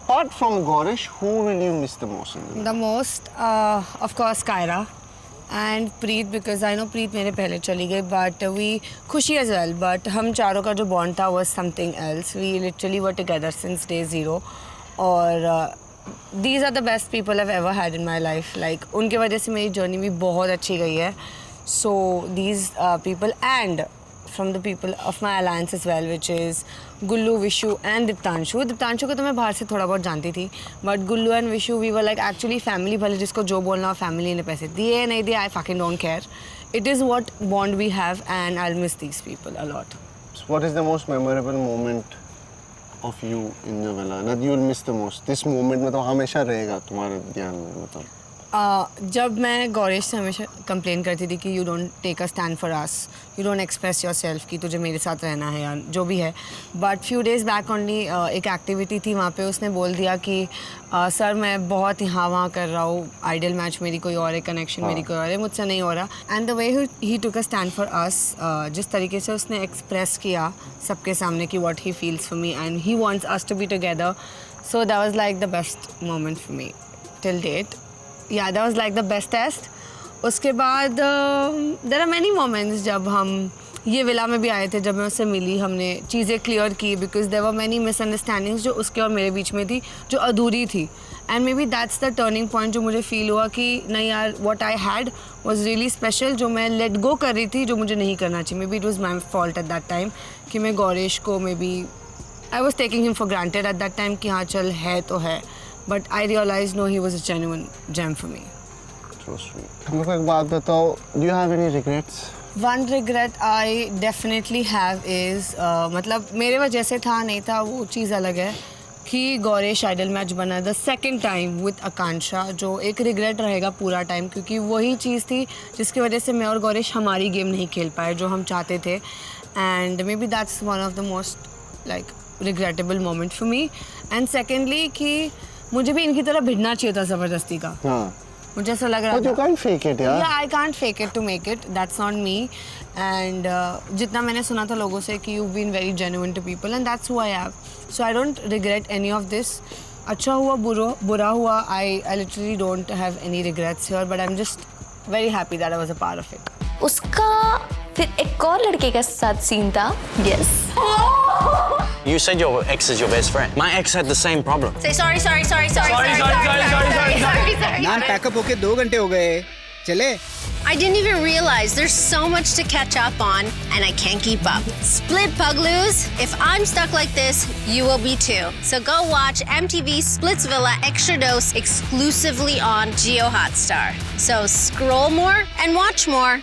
apart from Gorish, who will you miss the most in the villa? The most, of course, Kyra and Preet, because I know Preet मेरे पहले चली गई, but we खुशी as well. But हम चारों का जो bond था was something else. We literally were together since day zero. और these are the best people I've ever had in my life. Like उनके वजह से मेरी journey भी बहुत अच्छी गई है. So these people and from the people of my alliance as well, which is Gullu, Vishu and Diptanshu. Diptanshu को तो मैं बाहर से थोड़ा बहुत जानती थी, but Gullu and Vishu, we were like actually family. भले जिसको जो बोलना हो family ने पैसे दिए नहीं दिए, I fucking don't care. It is what bond we have, and I'll miss these people a lot. So what is the most memorable moment of you in the villa that you will miss the most? This moment मतलब हमेशा रहेगा तुम्हारे ध्यान में मतलब. जब मैं गौरेश से हमेशा कंप्लेन करती थी कि you don't take a stand for us, you don't express yourself कि तुझे मेरे साथ रहना है या जो भी है. But few days back only एक एक्टिविटी थी वहाँ पे, उसने बोल दिया कि सर मैं बहुत यहाँ वहाँ कर रहा हूँ, आइडल मैच मेरी कोई और है, कनेक्शन मेरी कोई और है, मुझसे नहीं हो रहा. And the way he took a stand for us, जिस तरीके से उसने एक्सप्रेस किया सबके सामने कि what he feels for me and he wants us to be together. So that was like the best moment for me till date. Yeah, that was like the best test. उसके बाद there are many moments जब हम ये villa में भी आए थे, जब मैं उससे मिली, हमने चीज़ें क्लियर की, because there were many misunderstandings जो उसके और मेरे बीच में थी, जो अधूरी थी. And maybe that's the turning point जो मुझे feel हुआ कि नहीं यार, what I had was really special, जो मैं let go कर रही थी, जो मुझे नहीं करना चाहिए. Maybe it was my fault at that time कि मैं गौरेश को maybe I was taking him for granted at that time कि हाँ चल है तो है. But I realized no, he was a genuine gem for me. So sweet. मेरे को एक बात बताओ, do you have any regrets? One regret I definitely have is मतलब मेरे वजह से था नहीं था वो चीज़ अलग है कि गौरेश आइडल मैच बना द सेकेंड टाइम विद आकांक्षा, जो एक रिग्रेट रहेगा पूरा टाइम, क्योंकि वही चीज़ थी जिसकी वजह से मैं और गौरेश हमारी गेम नहीं खेल पाए जो हम चाहते थे. And may be that's one of the most like regrettable moment for me. And secondly कि मुझे भी इनकी तरह भिड़ना चाहिए था ज़बरदस्ती का. मुझे ऐसा लग रहा था. But you can't fake it, यार. Yeah, I can't fake it to make it. That's not me. And जितना मैंने सुना था लोगों से कि you've been very genuine to people, and that's who I am. So I don't regret any of this. अच्छा हुआ बुरा हुआ, I literally don't have any regrets here, but I'm just very happy that I was a part of it. उसका फिर एक और लड़के के साथ सीन था. Yes. You said your ex is your best friend. My ex had the same problem. Say sorry. Naan pack up होके 2 घंटे हो गए, चले. I didn't even realize there's so much to catch up on, and I can't keep up. Split Pugloos. If I'm stuck like this, you will be too. So go watch MTV Splitsvilla Extra Dose exclusively on Geo Hotstar. So scroll more and watch more.